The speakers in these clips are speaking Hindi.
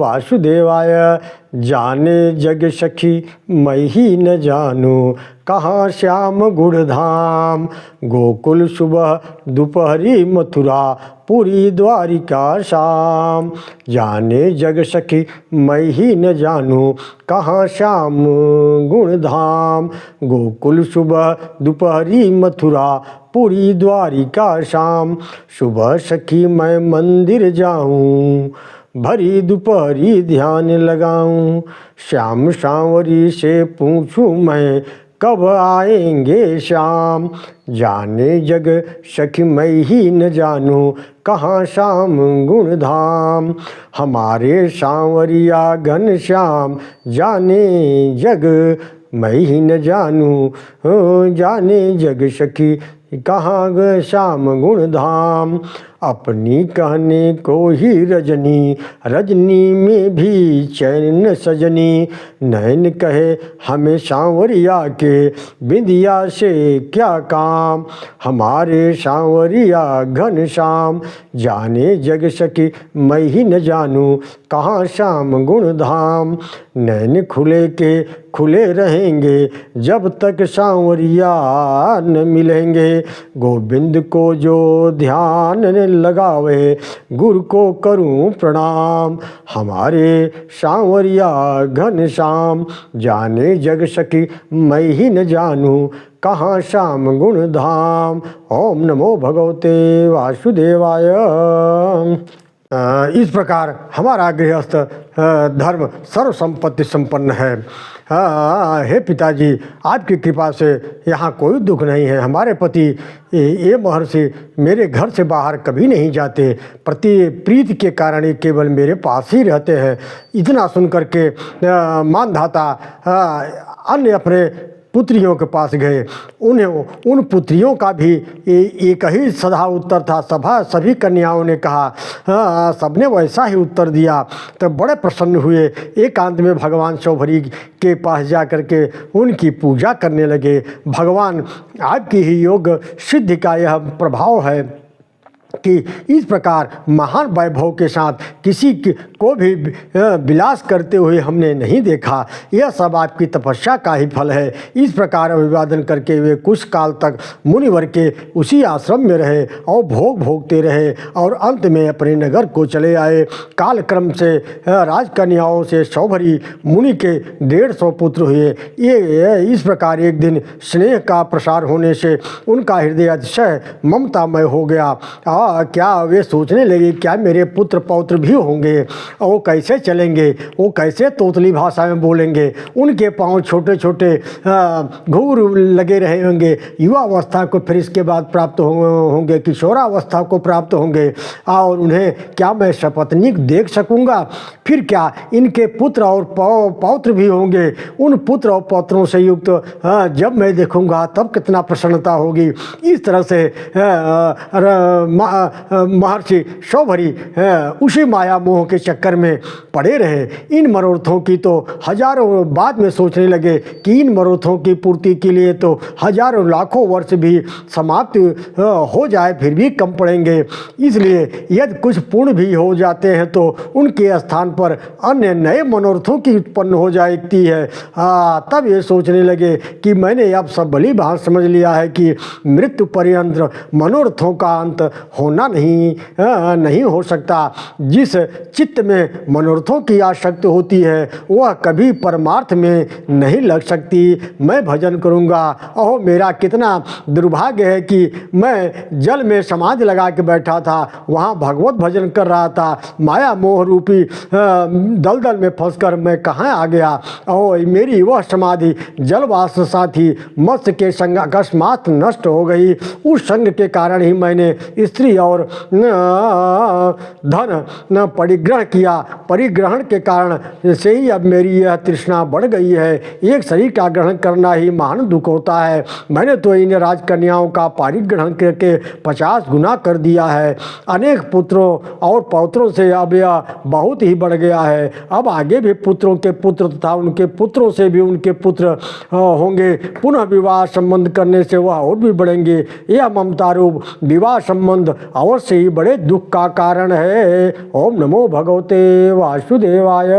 वासुदेवाय। जाने जग सखी मैं ही न जानूं, कहाँ श्याम गुण धाम। गोकुल सुबह दोपहरी मथुरा, पूरी द्वारिका शाम। जाने जग सखी मैं ही न जानूं, कहाँ श्याम गुण धाम। गोकुल सुबह दोपहरी मथुरा, पूरी द्वारिका शाम। सुबह सखी मैं मंदिर जाऊं, भरी दोपहरी ध्यान लगाऊं। श्याम सांवरी से पूछूं मैं, कब आएंगे श्याम। जाने जग सखी मैं ही न जानूं, कहाँ श्याम गुण धाम। हमारे सांवरिया घन श्याम, जाने जग मैं ही न जानूं, जाने जग सखी कहाँ श्याम गुण धाम। अपनी कहने को ही रजनी, रजनी में भी चैन सजनी। नैन कहे हमें सांवरिया के, बिंदिया से क्या काम। हमारे सांवरिया घन श्याम, जाने जग सखी मैं ही न जानूं, कहाँ श्याम गुण धाम। नैन खुले के खुले रहेंगे, जब तक सांवरिया न मिलेंगे। गोविंद को जो ध्यान लगावे, गुरु को करूं प्रणाम। हमारे सांवरिया घन श्याम, जाने जग सखी मैं ही न जानूं, कहाँ श्याम गुण धाम। ओम नमो भगवते वासुदेवाय। इस प्रकार हमारा गृहस्थ धर्म सर्व संपत्ति संपन्न है। हे पिताजी, आपकी कृपा से यहाँ कोई दुख नहीं है। हमारे पति ये महर्षि मेरे घर से बाहर कभी नहीं जाते, प्रति प्रीति के कारण ये केवल मेरे पास ही रहते हैं। इतना सुनकर के मानधाता अन्य अपने पुत्रियों के पास गए। उन्हें उन पुत्रियों का भी एक ही सदा उत्तर था। सभी कन्याओं ने कहा, सबने वैसा ही उत्तर दिया। तो बड़े प्रसन्न हुए। एकांत में भगवान शौभरी के पास जा कर के उनकी पूजा करने लगे। भगवान आपकी ही योग सिद्धि का यह प्रभाव है कि इस प्रकार महान वैभव के साथ किसी को भी विलास करते हुए हमने नहीं देखा। यह सब आपकी तपस्या का ही फल है। इस प्रकार अभिवादन करके वे कुछ काल तक मुनिवर के उसी आश्रम में रहे और भोग भोगते रहे और अंत में अपने नगर को चले आए। कालक्रम से राजकन्याओं से शौभरी मुनि के 150 पुत्र हुए। ये इस प्रकार एक दिन स्नेह का प्रसार होने से उनका हृदय अतिशय ममतामय हो गया। क्या वे सोचने लगे, क्या मेरे पुत्र पौत्र भी होंगे, और वो कैसे चलेंगे, वो कैसे तोतली भाषा में बोलेंगे, उनके पाँव छोटे छोटे घुंघरू लगे रहे होंगे, युवावस्था को फिर इसके बाद प्राप्त होंगे, किशोरावस्था को प्राप्त होंगे, और उन्हें क्या मैं सपत्नीक देख सकूँगा। फिर क्या इनके पुत्र और पौत्र भी होंगे। उन पुत्र और पौत्रों से युक्त जब मैं देखूँगा तब कितना प्रसन्नता होगी। इस तरह से महर्षि शौभरी उसी माया मोह के चक्कर में पड़े रहे। इन मनोरथों की तो हजारों बाद में सोचने लगे कि इन मनोरथों की पूर्ति के लिए तो हजारों लाखों वर्ष भी समाप्त हो जाए फिर भी कम पड़ेंगे। इसलिए यदि कुछ पूर्ण भी हो जाते हैं तो उनके स्थान पर अन्य नए मनोरथों की उत्पन्न हो जाती है। तब ये सोचने लगे कि मैंने अब सब भली भांति समझ लिया है कि मृत्यु पर्यंत मनोरथों का अंत होना नहीं हो सकता। जिस चित्त में मनोरथों की आसक्ति होती है वह कभी परमार्थ में नहीं लग सकती। मैं भजन करूँगा। ओह मेरा कितना दुर्भाग्य है कि मैं जल में समाधि लगा के बैठा था, वहाँ भगवत भजन कर रहा था, माया मोह रूपी दलदल में फंसकर मैं कहाँ आ गया। ओह मेरी वह समाधि जलवास साथी मत्स्य के संग अकस्मात नष्ट हो गई। उस संग के कारण ही मैंने स्त्री और धन परिग्रह किया। परिग्रहण के कारण से ही अब मेरी यह तृष्णा बढ़ गई है। एक शरीर का ग्रहण करना ही महान दुख होता है। मैंने तो इन राजकन्याओं का परिग्रहण करके 50 गुना कर दिया है। अनेक पुत्रों और पौत्रों से अब यह बहुत ही बढ़ गया है। अब आगे भी पुत्रों के पुत्र तथा उनके पुत्रों से भी उनके पुत्र होंगे। पुनः विवाह संबंध करने से वह और भी बढ़ेंगे। यह ममता रूप विवाह संबंध अवश्य ही बड़े दुख का कारण है। ओम नमो भगवते वासुदेवाय।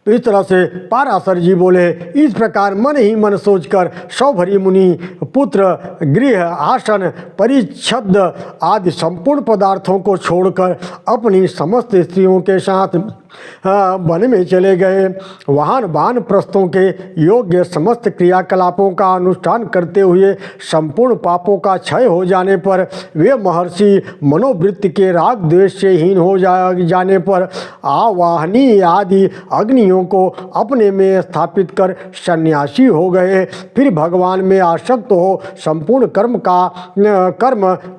इस तरह से पाराशर जी बोले। इस प्रकार मन ही मन सोचकर सौभरी मुनि पुत्र, गृह, आसन, परिच्छद आदि संपूर्ण पदार्थों को छोड़कर अपनी समस्त स्त्रियों के साथ वन में चले गए। वहाँ वानप्रस्थों के योग्य समस्त क्रियाकलापों का अनुष्ठान करते हुए संपूर्ण पापों का क्षय हो जाने पर वे महर्षि मनोवृत्ति के राग द्वेष से हीन हो जाने पर आवाहनी आदि अग्नियों को अपने में स्थापित कर सन्यासी हो गए। फिर भगवान में आसक्त हो संपूर्ण कर्म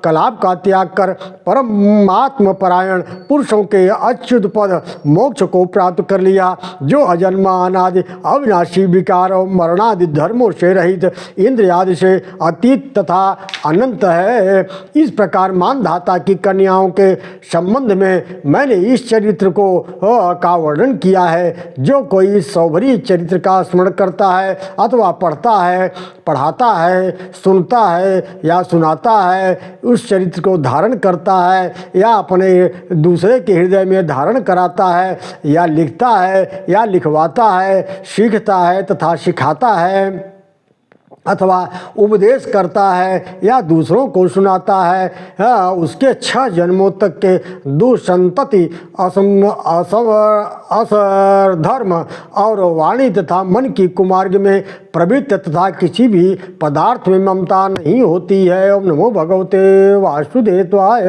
कलाप का त्याग कर परमात्म परायण पुरुषों के अच्युत पद मोक्ष को प्राप्त कर लिया, जो अजन्मा अनादि अविनाशी विकार और मरणादि धर्मों से रहित इंद्र आदि से अतीत तथा अनंत है। इस प्रकार मानधाता की कन्याओं के संबंध में मैंने इस चरित्र का वर्णन किया है। जो कोई इस सौभरी चरित्र का स्मरण करता है अथवा पढ़ता है, पढ़ाता है, सुनता है या सुनाता है, उस चरित्र को धारण करता है या अपने दूसरे के हृदय में धारण कराता है या लिखता है या लिखवाता है, सीखता है तथा सिखाता है अथवा उपदेश करता है या दूसरों को सुनाता है, उसके 6 जन्मों तक के दुसंतति असधर्म और वाणी तथा मन की कुमार्ग में प्रवृत्त तथा किसी भी पदार्थ में ममता नहीं होती है। ओम नमो भगवते वासुदेवाय।